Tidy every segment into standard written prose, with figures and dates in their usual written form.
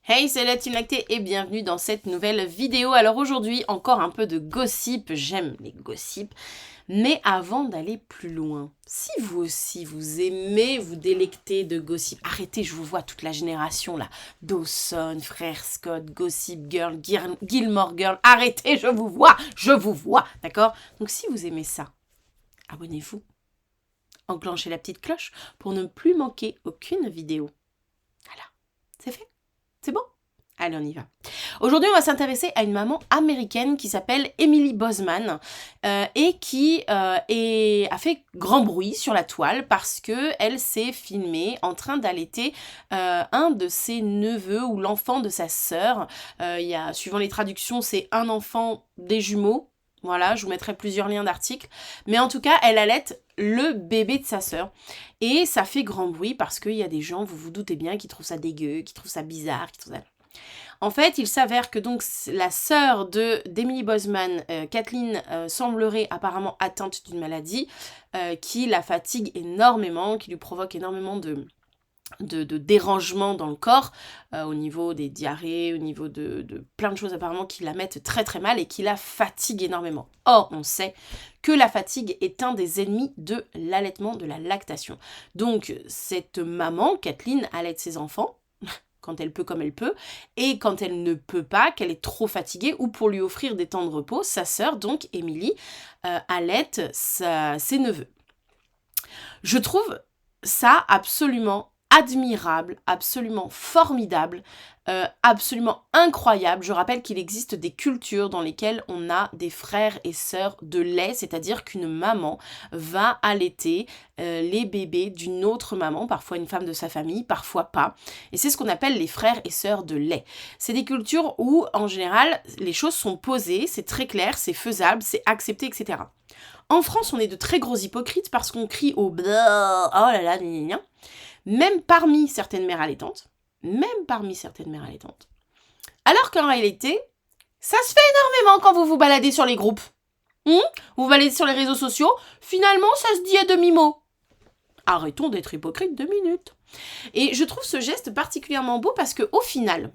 Hey, c'est la Team Lactée et bienvenue dans cette nouvelle vidéo. Alors aujourd'hui, encore un peu de gossip, j'aime les gossips. Mais avant d'aller plus loin, si vous aussi vous aimez vous délecter de gossip, arrêtez, je vous vois toute la génération là, Dawson, Frère Scott, Gossip Girl, Gilmore Girl, arrêtez, je vous vois, d'accord? Donc si vous aimez ça, abonnez-vous, enclenchez la petite cloche pour ne plus manquer aucune vidéo. Voilà, c'est fait. C'est bon? Allez, on y va. Aujourd'hui, on va s'intéresser à une maman américaine qui s'appelle Emily Bozeman et qui a fait grand bruit sur la toile parce que elle s'est filmée en train d'allaiter un de ses neveux ou l'enfant de sa sœur. Suivant les traductions, c'est un enfant des jumeaux. Voilà, je vous mettrai plusieurs liens d'articles. Mais en tout cas, elle allaite le bébé de sa sœur. Et ça fait grand bruit parce qu'il y a des gens, vous vous doutez bien, qui trouvent ça dégueu, qui trouvent ça bizarre, qui trouvent ça... En fait, il s'avère que donc la sœur d'Emily Bozeman, Kathleen, semblerait apparemment atteinte d'une maladie qui la fatigue énormément, qui lui provoque énormément de dérangements dans le corps, au niveau des diarrhées, au niveau de plein de choses apparemment qui la mettent très très mal et qui la fatiguent énormément. Or, on sait que la fatigue est un des ennemis de l'allaitement, de la lactation. Donc, cette maman, Kathleen, allaite ses enfants, quand elle peut comme elle peut, et quand elle ne peut pas, qu'elle est trop fatiguée, ou pour lui offrir des temps de repos, sa sœur, donc Emily, allaite ses neveux. Je trouve ça absolument admirable, absolument formidable, absolument incroyable. Je rappelle qu'il existe des cultures dans lesquelles on a des frères et sœurs de lait, c'est-à-dire qu'une maman va allaiter les bébés d'une autre maman, parfois une femme de sa famille, parfois pas. Et c'est ce qu'on appelle les frères et sœurs de lait. C'est des cultures où, en général, les choses sont posées, c'est très clair, c'est faisable, c'est accepté, etc. En France, on est de très gros hypocrites parce qu'on crie au blah, oh là là, gna gna gna. Même parmi certaines mères allaitantes, alors qu'en réalité, ça se fait énormément quand vous vous baladez sur les groupes. Vous vous baladez sur les réseaux sociaux, finalement ça se dit à demi-mot. Arrêtons d'être hypocrites 2 minutes. Et je trouve ce geste particulièrement beau parce que au final,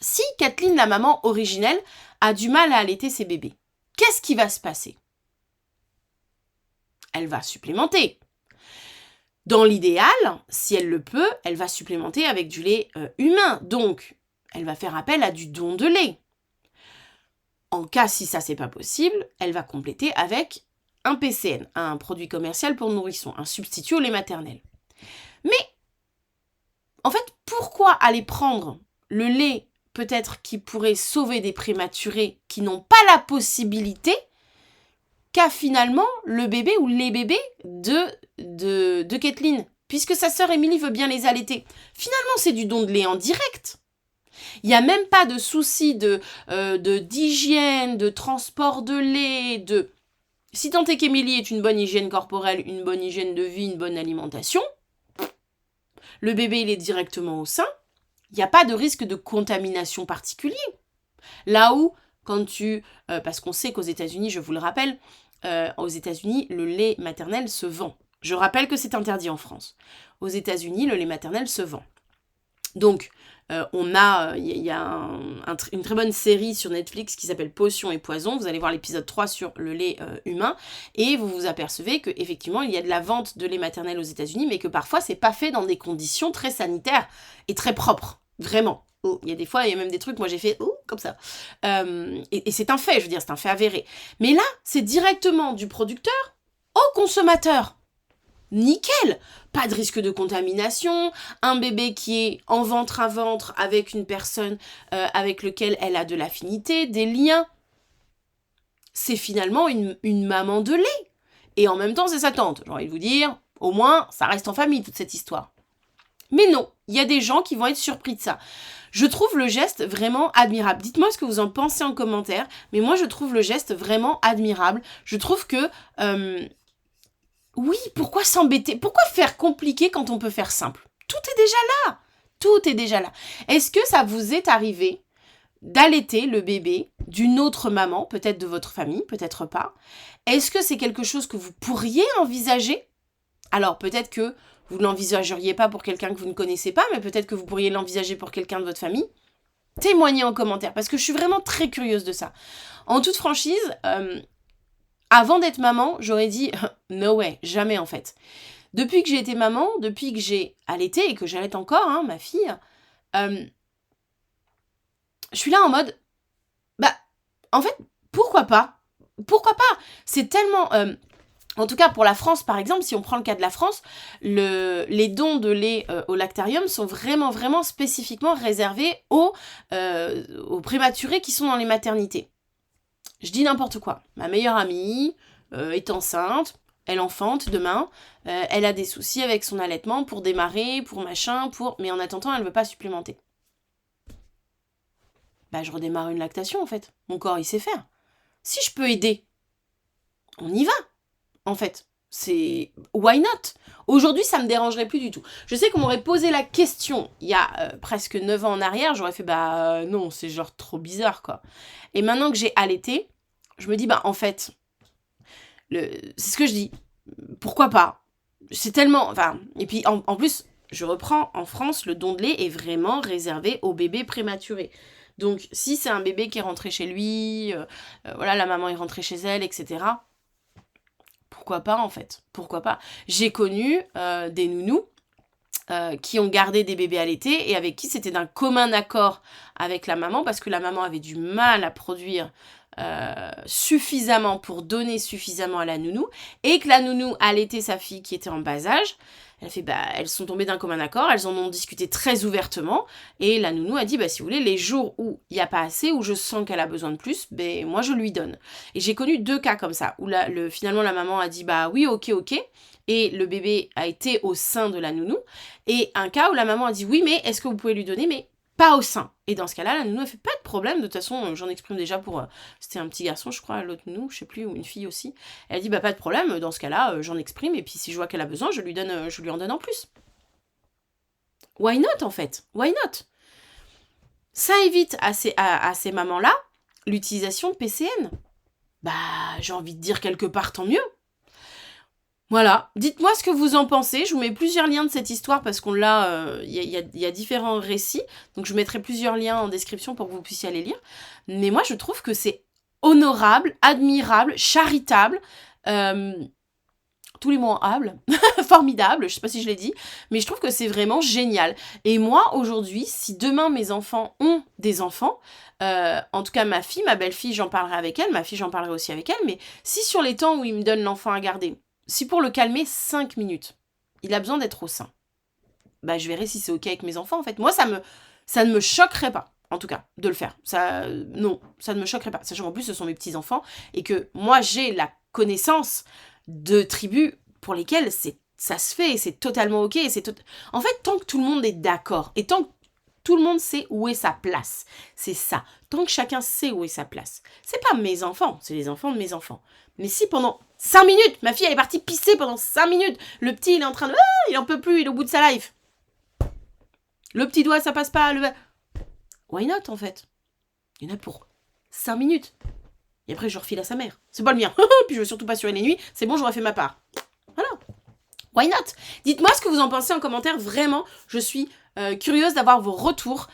si Kathleen, la maman originelle, a du mal à allaiter ses bébés, qu'est-ce qui va se passer? Elle va supplémenter. Dans l'idéal, si elle le peut, elle va supplémenter avec du lait humain. Donc, elle va faire appel à du don de lait. En cas, si ça c'est pas possible, elle va compléter avec un PCN, un produit commercial pour nourrissons, un substitut au lait maternel. Mais, en fait, pourquoi aller prendre le lait peut-être qui pourrait sauver des prématurés qui n'ont pas la possibilité qu'a finalement le bébé ou les bébés de Kathleen, puisque sa sœur Emily veut bien les allaiter. Finalement, c'est du don de lait en direct. Il n'y a même pas de souci d'hygiène, de transport de lait, Si tant est qu'Emily est une bonne hygiène corporelle, une bonne hygiène de vie, une bonne alimentation, le bébé il est directement au sein, il n'y a pas de risque de contamination particulier. Là où, parce qu'on sait qu'aux États-Unis, je vous le rappelle, aux États-Unis, le lait maternel se vend. Je rappelle que c'est interdit en France. Aux États-Unis, le lait maternel se vend. Donc, il y a une très bonne série sur Netflix qui s'appelle Potions et Poisons. Vous allez voir l'épisode 3 sur le lait humain et vous vous apercevez qu'effectivement, il y a de la vente de lait maternel aux États-Unis, mais que parfois, c'est pas fait dans des conditions très sanitaires et très propres. Vraiment. Il y a des fois, il y a même des trucs, moi j'ai fait comme ça. Et c'est un fait, je veux dire, c'est un fait avéré. Mais là, c'est directement du producteur au consommateur. Nickel! Pas de risque de contamination, un bébé qui est en ventre à ventre avec une personne avec laquelle elle a de l'affinité, des liens. C'est finalement une maman de lait. Et en même temps, c'est sa tante. J'ai envie de vous dire, au moins, ça reste en famille, toute cette histoire. Mais non, il y a des gens qui vont être surpris de ça. Je trouve le geste vraiment admirable. Dites-moi ce que vous en pensez en commentaire, mais moi je trouve le geste vraiment admirable. Je trouve que, oui, pourquoi s'embêter? Pourquoi faire compliqué quand on peut faire simple? Tout est déjà là. Tout est déjà là. Est-ce que ça vous est arrivé d'allaiter le bébé d'une autre maman, peut-être de votre famille, peut-être pas? Est-ce que c'est quelque chose que vous pourriez envisager? Alors peut-être que Vous ne l'envisageriez pas pour quelqu'un que vous ne connaissez pas, mais peut-être que vous pourriez l'envisager pour quelqu'un de votre famille. Témoignez en commentaire, parce que je suis vraiment très curieuse de ça. En toute franchise, avant d'être maman, j'aurais dit « no way », jamais en fait. Depuis que j'ai été maman, depuis que j'ai allaité et que j'allaite encore, hein, ma fille, je suis là en mode « bah, en fait, pourquoi pas ? Pourquoi pas ? C'est tellement... en tout cas, pour la France, par exemple, si on prend le cas de la France, les dons de lait au lactarium sont vraiment spécifiquement réservés aux prématurés qui sont dans les maternités. Je dis n'importe quoi. Ma meilleure amie est enceinte, elle enfante demain, elle a des soucis avec son allaitement pour démarrer, pour machin, mais en attendant, elle ne veut pas supplémenter. Bah, je redémarre une lactation, en fait. Mon corps, il sait faire. Si je peux aider, on y va. En fait, c'est why not? Aujourd'hui, ça me dérangerait plus du tout. Je sais qu'on m'aurait posé la question il y a presque 9 ans en arrière, j'aurais fait bah non, c'est genre trop bizarre quoi. Et maintenant que j'ai allaité, je me dis bah en fait, c'est ce que je dis, pourquoi pas? C'est tellement, enfin, et puis en plus, je reprends, en France, le don de lait est vraiment réservé aux bébés prématurés. Donc si c'est un bébé qui est rentré chez lui, voilà, la maman est rentrée chez elle, etc., pourquoi pas en fait? Pourquoi pas? J'ai connu des nounous qui ont gardé des bébés allaités et avec qui c'était d'un commun accord avec la maman parce que la maman avait du mal à produire suffisamment pour donner suffisamment à la nounou et que la nounou allaitait sa fille qui était en bas âge. Elle a fait bah elles sont tombées d'un commun accord, elles en ont discuté très ouvertement et la nounou a dit bah si vous voulez les jours où il n'y a pas assez, où je sens qu'elle a besoin de plus, ben moi je lui donne. Et j'ai connu 2 cas comme ça où finalement la maman a dit bah oui ok et le bébé a été au sein de la nounou et un cas où la maman a dit oui mais est-ce que vous pouvez lui donner mais pas au sein. Et dans ce cas-là, la nounou a fait pas de problème. De toute façon, j'en exprime déjà pour... c'était un petit garçon, je crois, l'autre nounou, je sais plus, ou une fille aussi. Elle a dit, bah pas de problème, dans ce cas-là, j'en exprime. Et puis si je vois qu'elle a besoin, je lui en donne en plus. Why not, en fait? Why not? Ça évite à ces mamans-là l'utilisation de PCN. Bah, j'ai envie de dire quelque part, tant mieux. Voilà, dites-moi ce que vous en pensez, je vous mets plusieurs liens de cette histoire parce qu'on l'a, il y a différents récits, donc je mettrai plusieurs liens en description pour que vous puissiez aller lire. Mais moi je trouve que c'est honorable, admirable, charitable, tous les mots en able, formidable, je sais pas si je l'ai dit, mais je trouve que c'est vraiment génial. Et moi aujourd'hui, si demain mes enfants ont des enfants, en tout cas ma fille, ma belle-fille, j'en parlerai avec elle, ma fille j'en parlerai aussi avec elle, mais si sur les temps où ils me donnent l'enfant à garder, si pour le calmer 5 minutes, il a besoin d'être au sein, bah je verrai si c'est ok avec mes enfants en fait. Moi ça ne me choquerait pas, en tout cas, de le faire. Non, ça ne me choquerait pas. Sachant qu'en plus ce sont mes petits-enfants et que moi j'ai la connaissance de tribus pour lesquelles ça se fait et c'est totalement ok. En fait, tant que tout le monde est d'accord et tant que tout le monde sait où est sa place, c'est ça. Tant que chacun sait où est sa place. C'est pas mes enfants, c'est les enfants de mes enfants. Mais si pendant 5 minutes, ma fille elle est partie pisser pendant 5 minutes, le petit il est en train de... Ah, il en peut plus, il est au bout de sa life. Le petit doigt ça passe pas, why not en fait? Il y en a pour 5 minutes. Et après je refile à sa mère. C'est pas le mien. Puis je veux surtout pas assurer les nuits, c'est bon j'aurais fait ma part. Voilà. Why not? Dites-moi ce que vous en pensez en commentaire, vraiment, je suis curieuse d'avoir vos retours.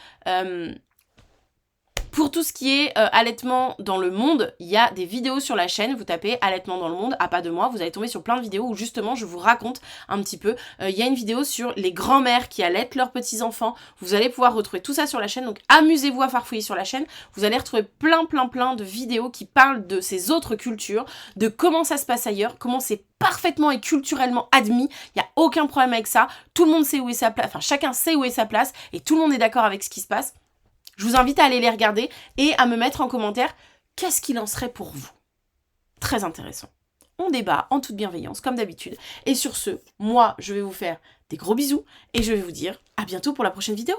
Pour tout ce qui est allaitement dans le monde, il y a des vidéos sur la chaîne, vous tapez allaitement dans le monde, à pas de moi, vous allez tomber sur plein de vidéos où justement je vous raconte un petit peu. Il y a une vidéo sur les grands-mères qui allaitent leurs petits-enfants, vous allez pouvoir retrouver tout ça sur la chaîne, donc amusez-vous à farfouiller sur la chaîne, vous allez retrouver plein de vidéos qui parlent de ces autres cultures, de comment ça se passe ailleurs, comment c'est parfaitement et culturellement admis, il n'y a aucun problème avec ça, tout le monde sait où est sa place, enfin chacun sait où est sa place et tout le monde est d'accord avec ce qui se passe. Je vous invite à aller les regarder et à me mettre en commentaire qu'est-ce qu'il en serait pour vous. Très intéressant. On débat en toute bienveillance, comme d'habitude. Et sur ce, moi, je vais vous faire des gros bisous et je vais vous dire à bientôt pour la prochaine vidéo.